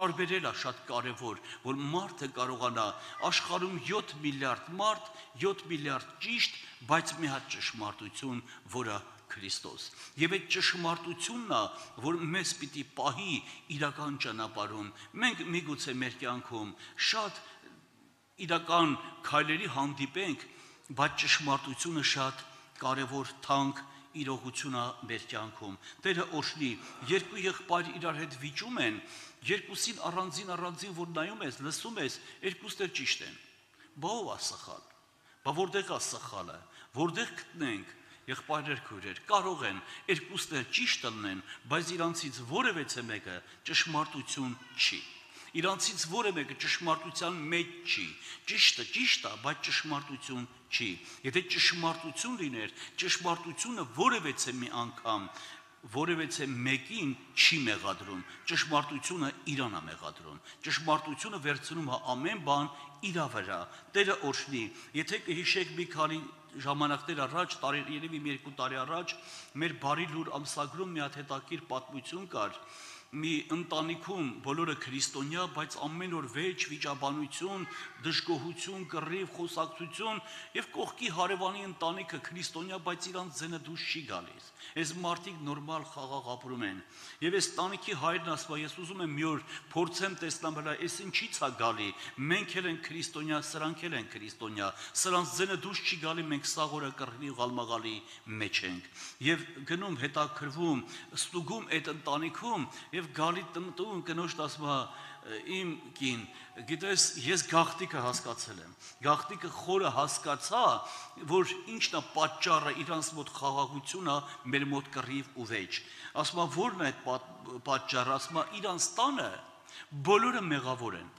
Տարբերելը շատ կարևոր, որ մարդը կարողանա աշխարհում 7 միլիարդ մարդ, 7 միլիարդ ճիշտ, բայց մի հատ ճշմարտություն, որը Քրիստոս։ Եվ այդ ճշմարտությունն է, որ մեզ պիտի պահի իրական ճանապարհում։ Մենք միգուցե մեր կյանքում շատ իրական քայլերի հանդիպենք, բայց ճշմարտությունը շատ կարևոր թանկ իրողություն է մեր կյանքում։ Տերը օրհնի, երկու եղբայր իրար հետ վիճում են, երկուսին առանձին որ նայում ես, լսում ես, երկուսն էլ ճիշտ են։ Բա ով է սխալ։ Բա որտեղ է սխալը։ Որտեղ գտնենք։ Եղբայրներ քույրեր կարող են երկուսն էլ ճիշտ լինեն, բայց իրանցից որևէ մեկը ճշմարտություն չի։ Իրանցից որևէ մեկը ճշմարտության մեջ չի։ Ճիշտը ճիշտ է, բայց ճշմարտություն չի։ Եթե ճշմարտություն լիներ, ճշմարտությունը որևէ մի անգամ որևէ մեկին չի մեղադրում, ճշմարտությունը իրան է մեղադրում, ճշմարտությունը վերցնում է ամեն բան իրա վրա։ Տերը օրհնի, եթե կհիշեք մի քանի ժամանակներ առաջ, երևի մի 2 տարի առաջ, մեր բարի լուր ամսագրում մի հատ հետաքրքիր պատմություն կար, մի ընտանիքում բոլորը քրիստոնյա, բայց ամեն օր վեճ, վիճաբանություն, դժգոհություն, կռիվ, խոսակցություն եւ կողքի հարևանի ընտանիքը քրիստոնյա, բայց իրանց ձենը դուրս չի գալիս։ Այս մարդիկ նորմալ խաղաղ ապրում են։ Եվ այս տանիքի հայրն ասում է, ես ուզում եմ մի օր փորձեմ տեսնամ հələ այս ինչից է գալի։ Մենք էլ ենք քրիստոնյա, սրանք էլ են քրիստոնյա։ Սրանց ձենը դուրս չի գալի, մենք սաղորը կռվի ու ղալմաղալի մեջ ենք։ Եվ գնում հետաքրվում, ստուգում այդ ընտանիքում եւ գալի տնտուն կնոջն ասում է իմ կին, գիտես, ես գաղտիկը հասկացել եմ։ Գաղտիկը խորը հասկացա, որ ինչն է պատճառը իրանց մոտ խաղաղությունն է, մեր մոտ կռիվ ու վեճ։ Ասում է ո՞րն է այդ պատճառը, ասում է իրանց տանը բոլորը մեղավոր են,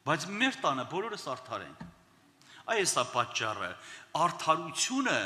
բայց մեր տանը բոլորս արդար ենք։ Այս է պատճառը, արդարությունը,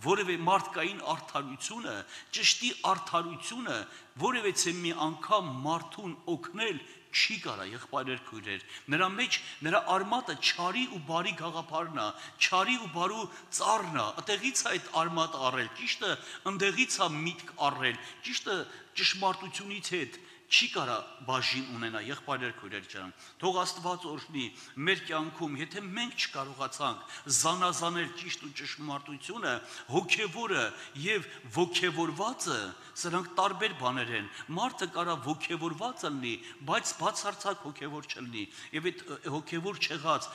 որևէ մարդկային արդարությունը, ճշտի արդարությունը, որևէ մի անգամ մարդուն օգնել չի կարա, եղբայրներ քույրեր։ Նրա մեջ նրա արմատը չարի ու բարի գաղափարն է, չարի ու բարու ծառն է։ Այդտեղից է այդ արմատը առել, ճիշտը ընդեղից է միտք առել, ճիշտը ճշմարտությունից հետ չի կարա բաժին ունենա, եղբայրներ քույրեր ջան։ Թող Աստված օրհնի մեր կյանքում, եթե մենք չկարողացանք զանազանել ճիշտ ու ճշմարտությունը, հոգևորը եւ ոգևորվածը, սրանք տարբեր բաներ են։ Մարդը կարա ոգևորված լինի, բայց բացարձակ հոգևոր չլինի։ Եվ այդ հոգևոր չեղած,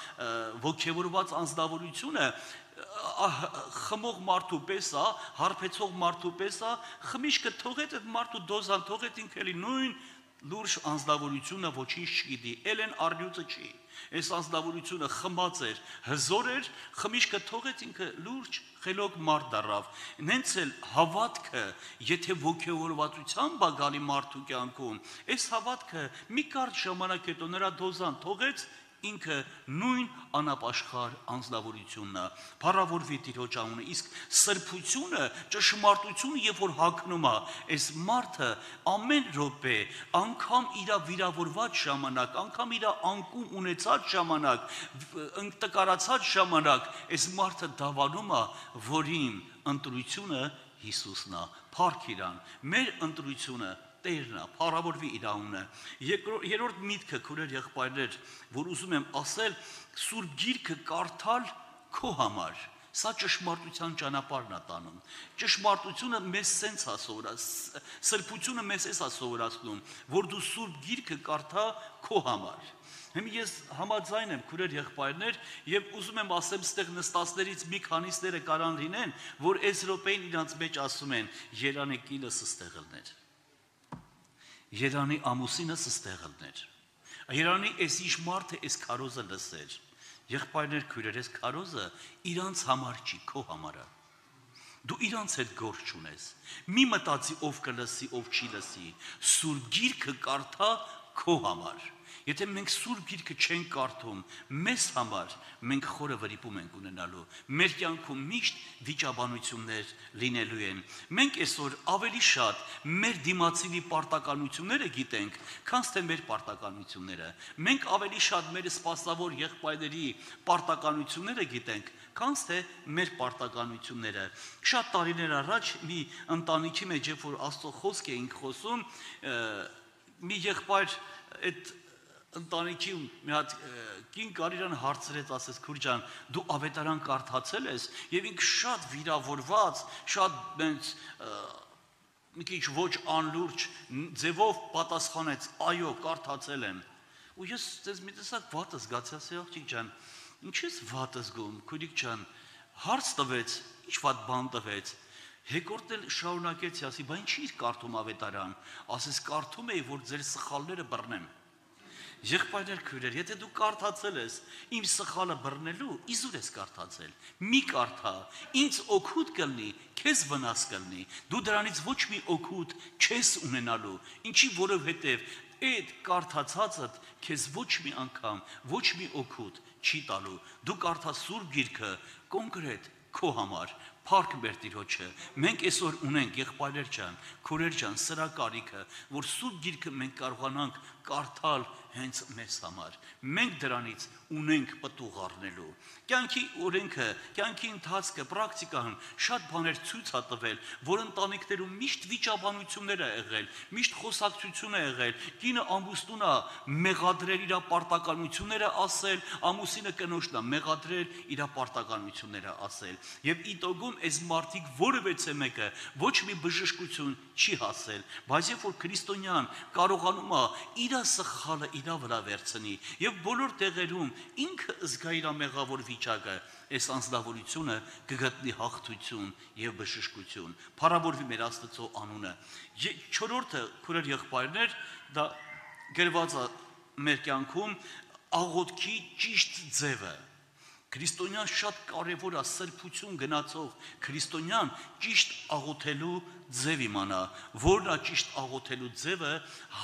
ոգևորված անձնավորությունը խմող մարդու պես է, հարբեցող մարդու պես է, խմիչքը թողեց այդ մարդու դոզան, թողեց ինքը էլի նույն լուրջ անձնավորությունը ոչինչ չգիտի, ելեն առյուծը չի։ Այս անձնավորությունը խմած էր, հզոր էր, խմիչքը թողեց ինքը լուրջ խելոք մարդ դառավ։ Նենց էլ հավատքը, եթե ոգևորվածությամբ է գալի մարդու կյանքում, այս հավատքը մի կարճ ժամանակ հետո նրա դոզան թողեց, ինքը նույն անապաշխար անձնավորությունն է, փառավորվի Տիրոջ անունը, իսկ սրբությունը, ճշմարտությունը, երբ որ հագնում է, այս մարդը ամեն րոպե, անգամ իր վիրավորված ժամանակ, անգամ իր անկում ունեցած ժամանակ, ընկտկարացած ժամանակ, այս մարդը դավանում է, որ իմ ընտրությունը Հիսուսն է, փառք իրան, մեր ընտրությունը Տերն է, փառավորվի իր անունը։ Երրորդ միտքը, քույրեր եղբայրներ, որ ուզում եմ ասել, Սուրբ Գիրքը կարդալ քո համար։ Սա ճշմարտության ճանապարհն է տանում։ Ճշմարտությունը մեզ սենց է սովորացնում, սրբությունը մեզ էս է սովորացնում, որ դու Սուրբ Գիրքը կարդա քո համար։ Հիմա ես համաձայն եմ, քույրեր եղբայրներ, եւ ուզում եմ ասեմ, ստեղ նստածներից մի քանիսները կարան լինեն, որ այս րոպեին իրանց մեջ ասում են, Երանի կինս ստեղ ելներ։ Երանի ամուսինս ստեղ ելներ։ Երանի այս ինչ մարդը այս քարոզը լսեր։ Եղբայրներ քույրեր, այս քարոզը իրանց համար չի, քո համար է։ Դու իրանց հետ գործ չունես։ Մի մտածի ով կլսի, ով չի լսի։ Սուրբ Գիրքը կարդա քո համար։ Եթե մենք Սուրբ Գիրքը չենք կարդում, մեզ համար մենք խորը վրիպում ենք ունենալու։ Մեր կյանքում միշտ վիճաբանություններ լինելու են։ Մենք այսօր ավելի շատ մեր դիմացինի պարտականությունները գիտենք, քան թե մեր պարտականությունները։ Մենք ավելի շատ մեր սպասավոր եղբայրների պարտականությունները գիտենք, քան թե մեր պարտականությունները։ Շատ տարիներ առաջ մի ընտանիքի մեջ, երբ որ Աստծո խոսք էինք խոսում, մի եղբայր այդ ընտանիքի մի հատ կին կար իրան հարցրեց, ասես քուրջան, դու ավետարան կարդացել ես, եւ ինքը շատ վիրավորված, շատ բենց մի քիչ ոչ անլուրջ ձևով պատասխանեց, այո, կարդացել եմ։ Ու ես դες մի տեսակ վատ զգացի, ասի աղջիկ ջան, ինչ ես վատ զգում, քույրիկ ջան, հարց տվեց, ինչ վատ բան տվեց։ Հեկորդ էլ շարունակեցի, ասի, բա ինչի՞ կարդում ավետարան, ասես կարդում էի, որ ձեր սխալները բռնեմ։ Եղբայրներ քույրեր, եթե դու կարդացել ես իմ սխալը բռնելու, իզուր ես կարդացել։ Մի կարդա, ինձ օգուտ կլինի, քեզ վնաս կլինի։ Դու դրանից ոչ մի օգուտ չես ունենալու, ինչի որովհետև այդ կարդացածդ քեզ ոչ մի անգամ, ոչ մի օգուտ չի տալու։ Դու կարդա Սուրբ Գիրքը կոնկրետ քո համար, Փառք մեր Տիրոջը։ Մենք այսօր ունենք եղբայրներ ջան, քուրեր ջան, սրա կարիքը, որ Սուրբ Գիրքը մենք կարողանանք կարդալ հենց մեզ համար։ Մենք դրանից ունենք պտուղ առնելու։ Կյանքի օրենքը, կյանքի ընթացքը, պրակտիկան շատ բաներ ցույց է տվել, որ ընտանիքներում միշտ վիճաբանություններ է եղել, միշտ խոսակցություն է եղել, կինը ամուսնուն է մեղադրել իր պարտականությունները ասել, ամուսինը կնոջն է մեղադրել իր պարտականությունները ասել։ Եվ իտոգում այս մարդիկ որևէ մեկը ոչ մի բժշկություն չի հասել, բայց երբ որ քրիստոնյան կարողանում է իր սխալը իր վրա վերցնի եւ բոլոր տեղերում ինքը զգա իր մեղավոր վիճակը, այս անձնավորությունը կգտնի հաղթություն եւ բժշկություն։ Փառավորվի մեր Աստծո անունը։ Չորրորդը, քուրեր եղբայրներ, դա գրված է մեր կյանքում աղոթքի ճիշտ ձևը։ Քրիստոնյան շատ կարևոր է սրբություն գնացող քրիստոնյան ճիշտ աղոթելու ձև իմանա, որն է ճիշտ աղոթելու ձևը,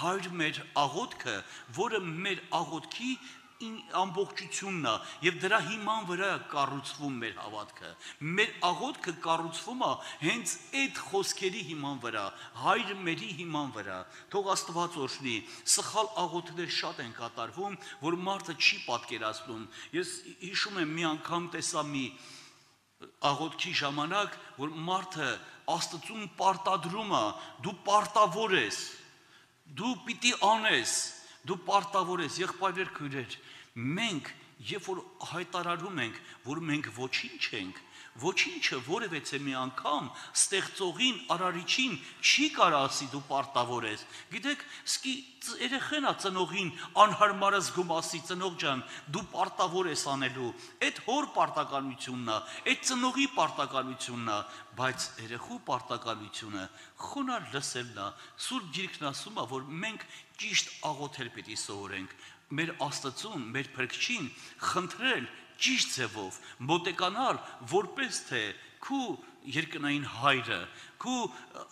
հայր մեր աղոթքը, որը մեր աղոթքի ամբողջությունն է եւ դրա հիման վրա է կառուցվում մեր հավատքը։ Մեր աղոթքը կառուցվում է հենց այդ խոսքերի հիման վրա, հայր մերի հիման վրա։ Թող Աստված օրհնի։ Սխալ աղոթքներ շատ են կատարվում, որ մարդը չի պատկերացնում։ Ես հիշում եմ մի անգամ տեսա մի աղոթքի ժամանակ, որ մարդը Աստծուն պարտադրում է, դու պարտավոր ես, դու պիտի անես, դու պարտավոր ես, եղբայրներ քույրեր, մենք երբ որ հայտարարում ենք, որ մենք ոչինչ ենք, ոչինչը որևէ մի անգամ ստեղծողին, արարիչին չի կարող ասի դու պարտավոր ես։ Գիտեք, սկի երեխեն է ծնողին անհարմարը զգում ասի ծնող ջան, դու պարտավոր ես անելու։ Այդ հոր պարտականությունն է, այդ ծնողի պարտականությունն է, բայց երեխու պարտականությունը խոնար լսելն է։ Սուրբ Գիրքն ասում է, որ մենք ճիշտ աղոթել պիտի սովորենք։ Մեր Աստծուն, մեր Փրկչին խնդրել ճիշտ ձևով, մոտեկանալ, որպես թե քու երկնային հայրը, քու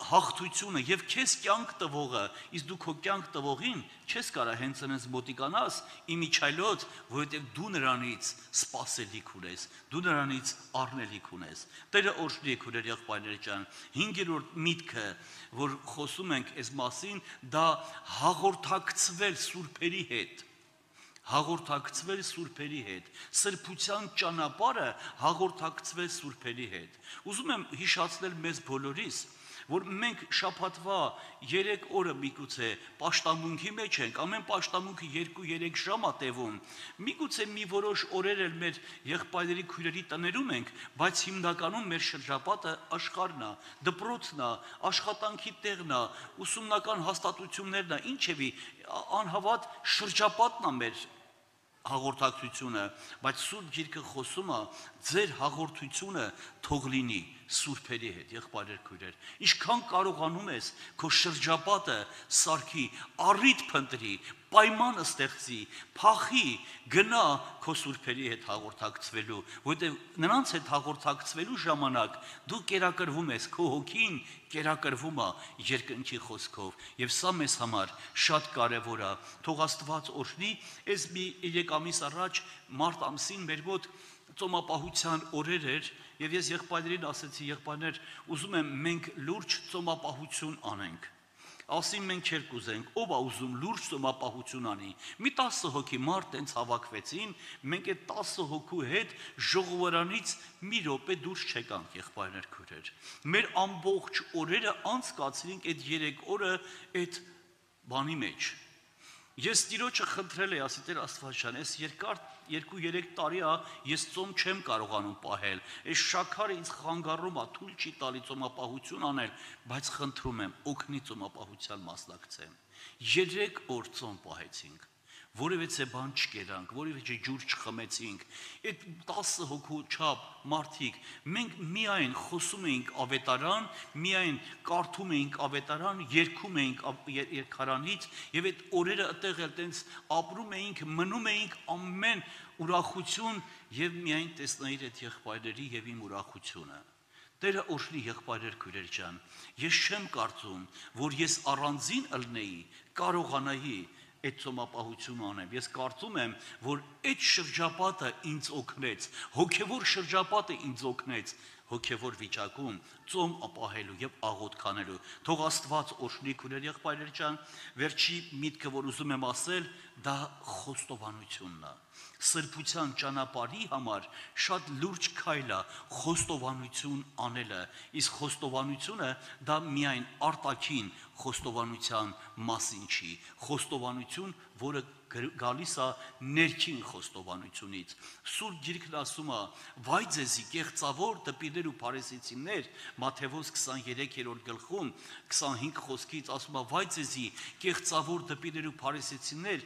հաղթությունը եւ քեզ կյանք տվողը, իսկ դու քո կյանք տվողին չես կարող հենց այնպես մոտիկանաս իմիջայլոց, որովհետեւ դու նրանից սпасելիք ունես, դու նրանից առնելիք ունես։ Տերը օրհնի քուրեր եղբայրներ ջան, 5-րդ միտքը, որ խոսում ենք այս մասին, դա հաղորդակցվել սուրբերի հետ։ Հաղորդակցվել սուրբերի հետ, սրբության ճանապարհը հաղորդակցվել սուրբերի հետ։ Ուզում եմ հիշացնել մեզ բոլորիս, որ մենք շաբաթվա 3 օրը միգուցե պաշտամունքի մեջ ենք, ամեն պաշտամունքը 2-3 ժամ է տևում։ Միգուցե մի որոշ օրեր էլ մեր եղբայրների քույրերի տներում ենք, բայց հիմնականում մեր շրջապատը աշխարհն է, դպրոցն է, աշխատանքի տեղն է, ուսումնական հաստատություններն է, ինչևէ անհավատ շրջապատն է մեր հաղորդակցությունը, բայց Սուրբ Գիրքը խոսում է ձեր հաղորդությունը թող լինի սուրբերի հետ, եղբայրներ քույրեր։ Ինչքան կարողանում ես քո շրջապատը սարքի, առիթ փնտրի, պայման ստեղծի, փախի, գնա քո սուրբերի հետ հաղորդակցվելու, որտեղ նրանց հետ հաղորդակցվելու ժամանակ դու կերակրվում ես, քո հոգին կերակրվում է երկնքի խոսքով, եւ սա մեզ համար շատ կարեւոր է։ Թող Աստված օրհնի, այս մի 3 ամիս առաջ մարտ ամսին մեր մոտ ծոմապահության օրեր էր, եւ ես եղբայրներին ասեցի, եղբայրներ, ուզում եմ մենք լուրջ ծոմապահություն անենք։ Ասին մենք չեր կուզենք, ով է ուզում լուրջ ծոմապահություն անի։ Մի 10 հոգի մարդ տենց հավաքվեցին, մենք այդ 10 հոգու հետ ժողովարանից մի րոպե դուրս չեկանք, եղբայրներ քույրեր։ Մեր ամբողջ օրերը անցկացրինք այդ 3 օրը այդ բանի մեջ։ Ես Տիրոջը խնդրել եմ, ասի Տեր Աստվածաշան, այս երկար 2-3 տարի է ես ծոմ չեմ կարողանում պահել։ Այս շաքարը ինձ խանգարում է, թույլ չի տալի ծոմապահություն անել, բայց խնդրում եմ, օգնի ծոմապահության մասնակցեմ։ 3 օր ծոմ պահեցինք։ Որևէ բան չկերանք, որևէ ջուր չխմեցինք։ Այդ 10 հոգու չափ մարդիկ, մենք միայն խոսում էինք ավետարան, միայն կարդում էինք ավետարան, երգում էինք երգարանից, եւ այդ օրերը այդտեղ էլ տենց ապրում էինք, մնում էինք ամեն ուրախություն եւ միայն տեսնայիր այդ եղբայրների եւ իմ ուրախությունը։ Տերը օրհնի եղբայրեր քույրեր ջան, ես չեմ կարծում, որ ես առանձին ըլնեի, կարողանայի այդ ծոմապահությունը անեմ։ Ես կարծում եմ, որ այդ շրջապատը ինձ օգնեց, հոգևոր շրջապատը ինձ օգնեց հոգևոր վիճակում ծոմ ապահելու եւ աղոթք անելու։ Թող Աստված օրհնի քույրեր եղբայրեր ջան, վերջի միտքը, որ ուզում եմ ասել, դա խոստովանությունն է։ Սրբության ճանապարհի համար շատ լուրջ քայլ է խոստովանություն անելը, իսկ խոստովանությունը դա միայն արտաքին խոստովանության մասին չի, խոստովանություն, որը գալիս է ներքին խոստովանությունից։ Սուրբ Գիրքն ասում է. «Վայ ձեզի կեղծավոր դպիներ ու փարիսեցիներ», Մատթեոս 23-րդ գլխում 25 խոսքից ասում է. «Վայ ձեզի կեղծավոր դպիներ ու փարիսեցիներ,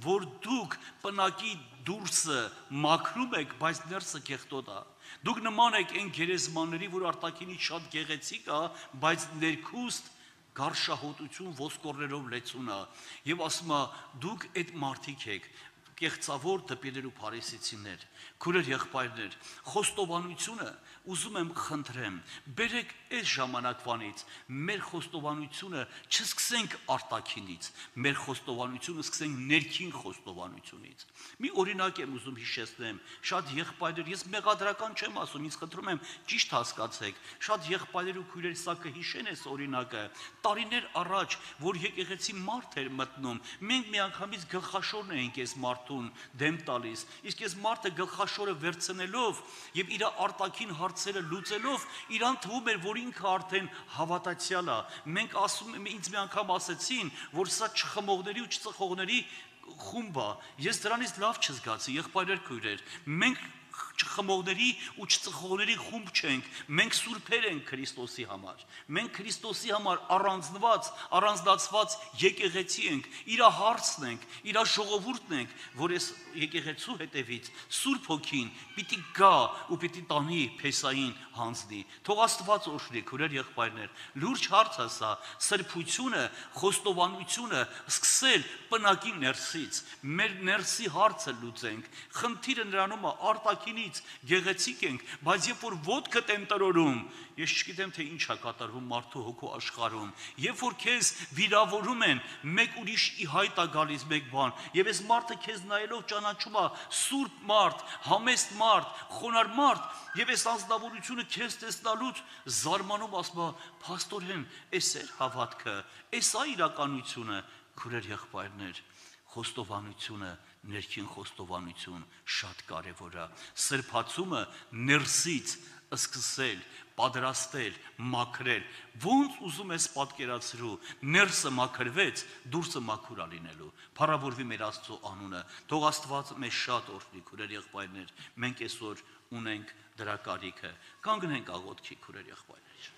որ դուք պնակի դուրսը մաքրում եք, բայց ներսը կեղտոտ է։ Դուք նման եք այն գերեզմանների, որ արտաքինից շատ գեղեցիկ է, բայց ներքուստ գարշահոտություն ոսկորներով լեցուն է, եւ ասում է դուք այդ մարդիկ եք, կեղծավոր դպիներ ու փարիսեցիներ»։ Քույրեր եղբայրներ, խոստովանությունը ուզում եմ խնդրեմ, բերեք այս ժամանակվանից մեր խոստովանությունը չսկսենք արտաքինից, մեր խոստովանությունը սկսենք ներքին խոստովանությունից։ Մի օրինակ եմ ուզում հիշեցնեմ, շատ եղբայրներ, ես մեղադրական չեմ ասում, ինձ խնդրում եմ ճիշտ հասկացեք, շատ եղբայրներ ու քույրեր սա կհիշեն այս օրինակը, տարիներ առաջ, որ եկեղեցի մարդ էր մտնում, մենք միանգամից գլխաշորն էինք այս մարդուն դեմ տալիս, իսկ այս մարդը գլխաշորը վերցնելով եւ իր արտաքին հարցերը լուծելով, իրան թվում էր, որ ինքը արդեն հավատացյալ է։ Մենք ասում, ինձ մի անգամ ասեցին, որ սա չխմողների ու չծխողների խումբ է։ Ես դրանից լավ չզգացի, եղբայրեր քույրեր, մենք չխմողների ու չծխողների խումբ չենք, մենք սուրբեր ենք Քրիստոսի համար, մենք Քրիստոսի համար առանձնացված եկեղեցի ենք, իր հարցն ենք, իր ժողովուրդն ենք, որ այս եկեղեցու հետևից Սուրբ Հոգին պիտի գա ու պիտի տանի փեսային հանձնի։ Թող Աստված օրհնի քույրեր եղբայրներ, լուրջ հարց է սա, սրբությունը, խոստովանությունը սկսել պնակի ներսից, մեր ներսի հարցը լուծենք, խնդիրը նրանում է արտաքինից գեղեցիկ ենք, բայց երբ որ ոտքդ են տրորում, ես չգիտեմ թե ինչ է կատարվում մարդու հոգու աշխարհում, երբ որ քեզ վիրավորում են, մեկ ուրիշ ի հայտ է գալիս մեկ բան, եւ այս մարդը քեզ նայելով ճանաչում է սուրբ մարդ, համեստ մարդ, խոնար մարդ, եւ այս անձնավորությունը քեզ տեսնալուց զարմանում ասում է, փաստորեն, էս էր հավատքը, էս է իրականությունը, քուրեր եղբայրներ, խոստովանությունը, ներքին խոստովանություն շատ կարևոր է, սրբացումը ներսից սկսել, պատրաստել, մաքրել, ոնց ուզում ես պատկերացրու, ներսը մաքրվեց, դուրսը մաքուր է լինելու, փառավորվի մեր Աստծո անունը, թող Աստված մեզ շատ օրհնի, քուրեր եղբայրներ, մենք այսօր ունենք դրա կարիքը, կանգնենք աղոթքի, քուրեր եղբայրներ։